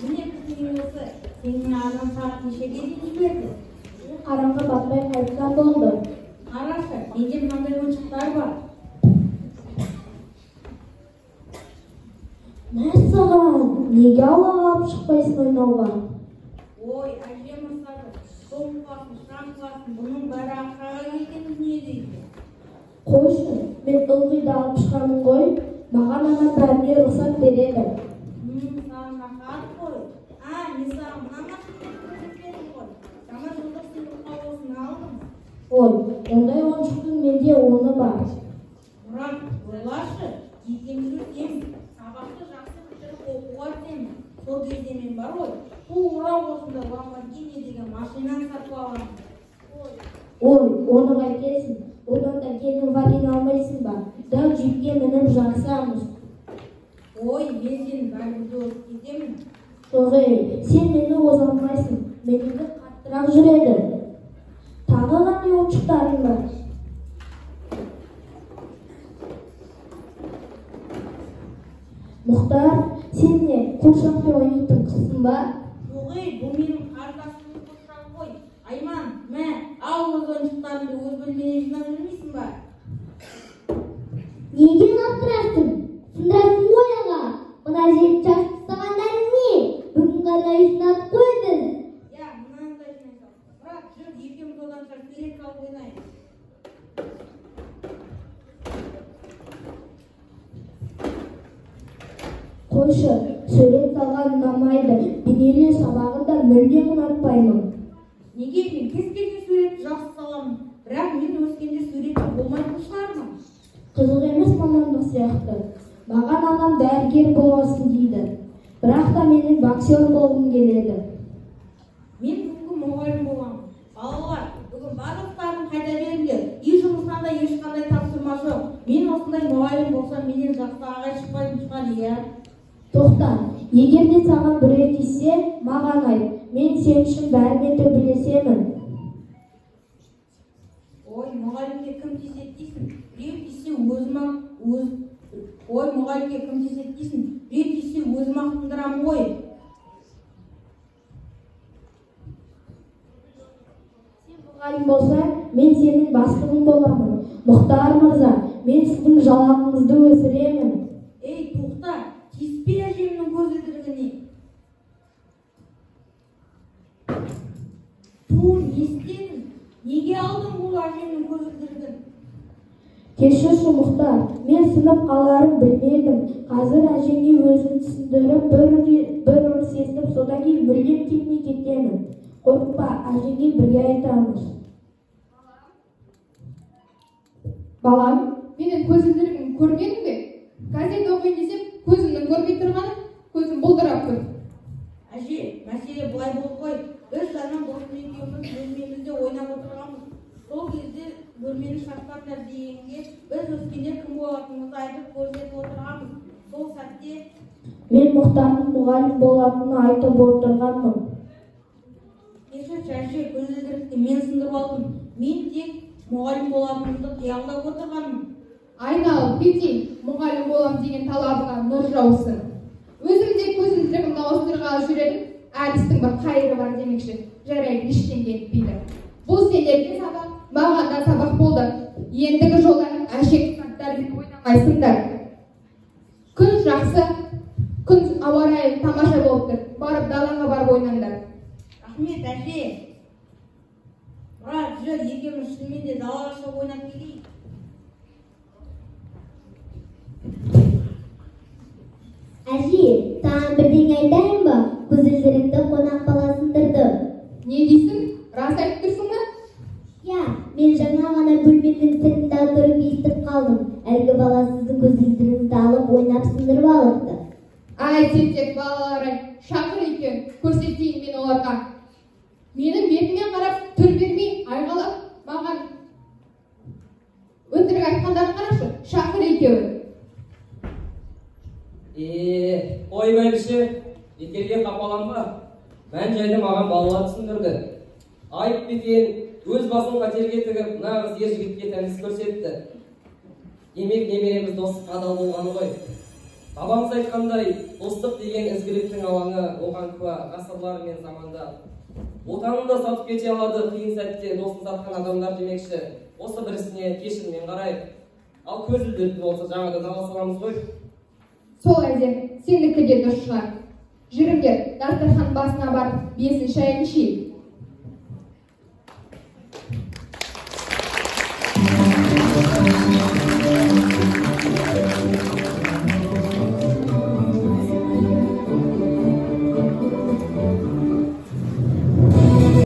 Mine kızının olsa senin adam saat neşe gelip verdi. Қараңғы батпай қайтқан болды. Қарашы, менде мынандай ойыншықтар бар. Мәссаған, неге ауаға алып шықпайсың ойнауға? Ой, әжем ұрсады. Соң қыласын, шам қыласын, бұның бәрі ақшаға келген дүние дейді. Қойшы, мен ылғиды алып шығамын ғой, маған анам бәріне рұқсат береді. Саған рахат қой. Мен саған мына машинаны көрсетемін ғой. Жаңа жылдық сыйлыққа осыны алдым. Ой, ондай ойыншықтың менде оны бар. Мұрат, ойлашы, ертеңгі өтемін. Сабақты жақсы бітіріп оқуға өтемін. Сол кезде мен бар ғой, бұл орау осында Ламборгини деген машинаны сатып аламын. Ой, оны қайтесің? Одан да келін вагин алмайсың ба? Дәу джипке мініп жарысамыз. Ой, мен сені бәрімді өтіп кетемін. Жоқ ей, сен мені оза алмайсың. Менікі қаттырақ жүреді. Тағы қандай ойыншықтарың бар? Мұхтар, сен не, қуыршақпен ойнайтын қызсың ба? Жоқ ей, бұл менің қарындасымның қуыршағы ғой. Айман, мә, ал өз ойыншықтарыңды өз бөлмеңе жинап жүрмейсің ба? Неге лақтырасың? Сындырасың ғой аға. Мына жерді шашып тастағандарың не? Бүгін ғана жинап қойдың. Я, мынандай жинайсың. Мұрат, жүр, екеуміз одан шығып сурет салып ойнайық. Қойшы, сурет салған ұнамайды. Бейнелеу сабағын да мүлдем ұнатпаймын. Неге мен кез келген суретті жақсы саламын, бірақ мен өскенде суретші болмайтын шығармын. Қызық емес мамандық сияқты. Маған анам дәрігер боласың дейді. Бірақ та менің боксер болғым келеді. Мен бүгін мұғалім боламын. Балалар, бүгін барлықтарын қайта беріңдер. Үй жұмысынан да ешқандай тапсырма жоқ. Мен осындай мұғалім болсам, менен жақсы ағай шықпайтын шығар, иә. Тоқта, егер де саған біреу тисе, маған айт. Мен сен үшін бәріне төбелесемін. Ой, мұғалімге кім тисе дейсің? Біреу тисе Ой, мұғалімге кім тисе дейсің? Біреу тисе өзім ақтындырамын ғой. Сен мұғалім болсаң, мен сенің бастығың боламын. Мұхтар мырза, мен сіздің жалақыңызды өсіремін. Ей, тоқта, тиіспе әжемнің көзілдірігіне. Не істедің? Неге алдың бұл әжемнің көзілдірігін? Кешірші Мұхтар, мен сынып қаларын білмедім. Қазір әжеңе өзін түсіндіріп, бір ұрыс естіп, содан кейін мүлдем кетмей кетемін. Қорықпа, әжеңе бірге айтамыз. Балам, менің көзілдірігімді көрмедің бе? Газет оқиын десем, көзімнің көрмей тұрғаны, көзім бұлдырап тұр. Әже, мәселе былай болып қой. Біз жаңа бұрын екеуміз бөлмемізде ойнап отырғанбыз. Сол кезде бөлмені шашпаңдар дегенге біз өскендер кім болатынымызды айтып көрсетіп отырғанбыз. Сол сәтте мен Мұхтардың мұғалім болатынын айтып отырғанмын. Кешірші әже, көзілдірікті мен сындырып алдым. Мен тек мұғалім болатынымды қиялдап отырғанмын. Айналып кетейін, мұғалім болам деген талабыңа нұр жаусын. Өзім де көзілдірігімді ауыстырғалы жүредім, әдістің бір қайыры бар демекші, жарайды ештеңе етпейді. Бұл сендерге сабақ, маған да сабақ болды. Ендігі жолы әшек саттармен ойнамайсыңдар. Күн жақсы, күн ауа райы тамаша болып тұр. Барып далаға барып ойнаңдар. Рахмет әже. Мұрат, жүр, екеуміз шынымен де далаға шығып ойнап келейік. Әже, саған бірдеңе айтайын ба? Көзілдірікті қонақ бала сындырды. Не дейсің? Рас айтып тұрсың ба? Я, мен жаңа ғана бөлменің сыртында тұрып естіп қалдым. Әлгі бала сіздің көзілдірігіңізді алып ойнап сындырып алыпты. Ай, тентек балалар-ай, шақыр екен, көрсетейін мен оларға. Менің бетіме қарап, түр бермей, айғалап, маған өтірік айтқандарын қарашы, шақыр екеуін. Ой бәйбіше, бекерге қапаланба. Мән-жайды маған балалар түсіндірді. Айып бекен, өз басын қатерге тігіп, нағыз ер жігітке тәңіз көрсетті. Демек немереміз достыққа адал болғаны ғой. Бабамыз айтқандай, достық деген ізгіліктің алаңы, оған куә ғасырлар мен заманда. Отанын да сатып кете алады қиын сәтте досын сатқан адамдар демекші. Осы бірісіне кешірмен қарайық. Ал көз ілдіртін болса жаңада дала саламыз ғой. Сол әдем, сендікі де дұрыс шығар. Жүріңдер, дастархан басына барып, бесін шайын ішейік.